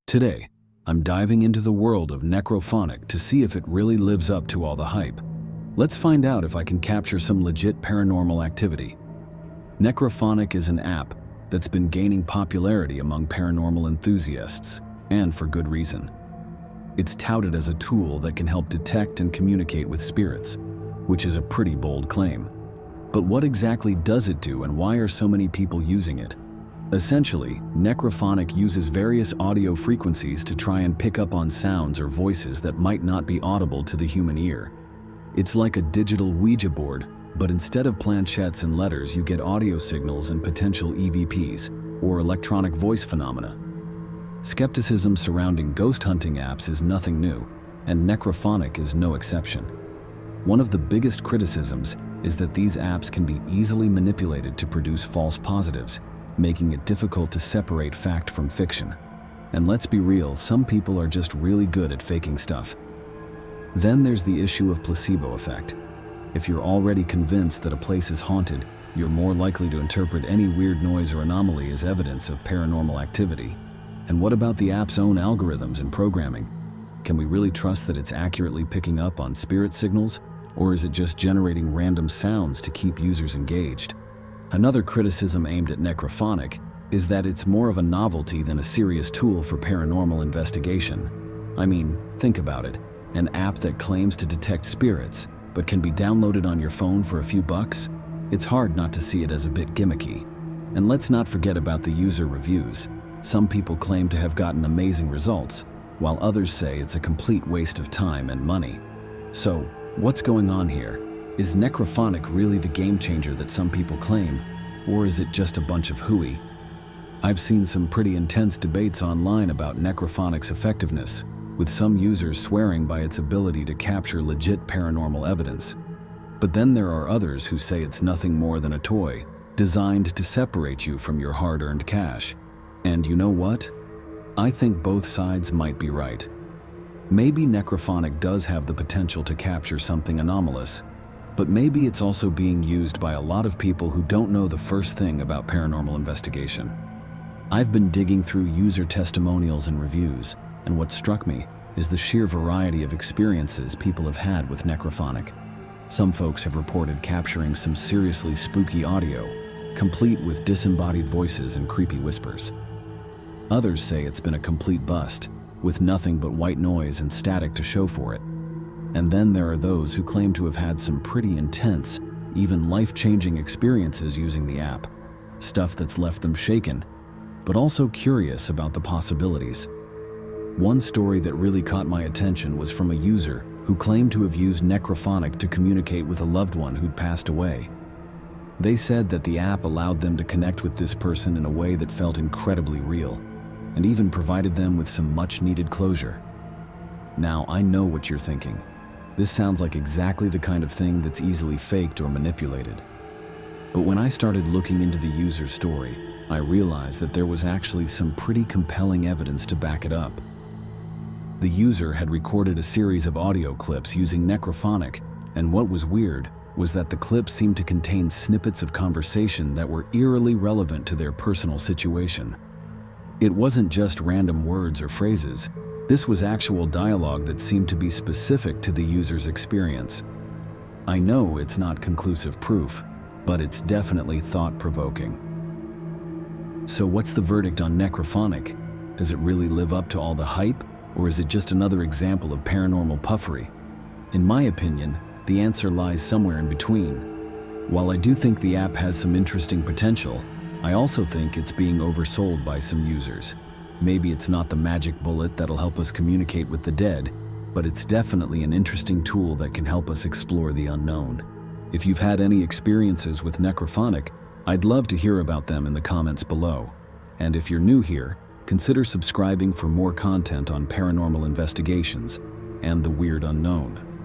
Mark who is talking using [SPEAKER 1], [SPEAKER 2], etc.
[SPEAKER 1] Today, I'm diving into the world of Necrophonic to see if it really lives up to all the hype. Let's find out if I can capture some legit paranormal activity. Necrophonic is an app that's been gaining popularity among paranormal enthusiasts, and for good reason. It's touted as a tool that can help detect and communicate with spirits, which is a pretty bold claim. But what exactly does it do, and why are so many people using it? Essentially, Necrophonic uses various audio frequencies to try and pick up on sounds or voices that might not be audible to the human ear. It's like a digital Ouija board, but instead of planchettes and letters, you get audio signals and potential EVPs, or electronic voice phenomena. Skepticism surrounding ghost hunting apps is nothing new, and Necrophonic is no exception. One of the biggest criticisms is that these apps can be easily manipulated to produce false positives, making it difficult to separate fact from fiction. And let's be real, some people are just really good at faking stuff. Then there's the issue of placebo effect. If you're already convinced that a place is haunted, you're more likely to interpret any weird noise or anomaly as evidence of paranormal activity. And what about the app's own algorithms and programming? Can we really trust that it's accurately picking up on spirit signals, or is it just generating random sounds to keep users engaged? Another criticism aimed at Necrophonic is that it's more of a novelty than a serious tool for paranormal investigation. I mean, think about it. An app that claims to detect spirits, but can be downloaded on your phone for a few bucks? It's hard not to see it as a bit gimmicky. And let's not forget about the user reviews. Some people claim to have gotten amazing results, while others say it's a complete waste of time and money. So, what's going on here? Is Necrophonic really the game changer that some people claim, or is it just a bunch of hooey? I've seen some pretty intense debates online about Necrophonic's effectiveness, with some users swearing by its ability to capture legit paranormal evidence. But then there are others who say it's nothing more than a toy, designed to separate you from your hard-earned cash. And you know what? I think both sides might be right. Maybe Necrophonic does have the potential to capture something anomalous, but maybe it's also being used by a lot of people who don't know the first thing about paranormal investigation. I've been digging through user testimonials and reviews, and what struck me is the sheer variety of experiences people have had with Necrophonic. Some folks have reported capturing some seriously spooky audio, complete with disembodied voices and creepy whispers. Others say it's been a complete bust, with nothing but white noise and static to show for it. And then there are those who claim to have had some pretty intense, even life-changing experiences using the app. Stuff that's left them shaken, but also curious about the possibilities. One story that really caught my attention was from a user who claimed to have used Necrophonic to communicate with a loved one who'd passed away. They said that the app allowed them to connect with this person in a way that felt incredibly real, and even provided them with some much-needed closure. Now, I know what you're thinking. This sounds like exactly the kind of thing that's easily faked or manipulated. But when I started looking into the user's story, I realized that there was actually some pretty compelling evidence to back it up. The user had recorded a series of audio clips using Necrophonic, and what was weird was that the clips seemed to contain snippets of conversation that were eerily relevant to their personal situation. It wasn't just random words or phrases. This was actual dialogue that seemed to be specific to the user's experience. I know it's not conclusive proof, but it's definitely thought-provoking. So what's the verdict on Necrophonic? Does it really live up to all the hype, or is it just another example of paranormal puffery? In my opinion, the answer lies somewhere in between. While I do think the app has some interesting potential, I also think it's being oversold by some users. Maybe it's not the magic bullet that'll help us communicate with the dead, but it's definitely an interesting tool that can help us explore the unknown. If you've had any experiences with Necrophonic, I'd love to hear about them in the comments below. And if you're new here, consider subscribing for more content on paranormal investigations and the weird unknown.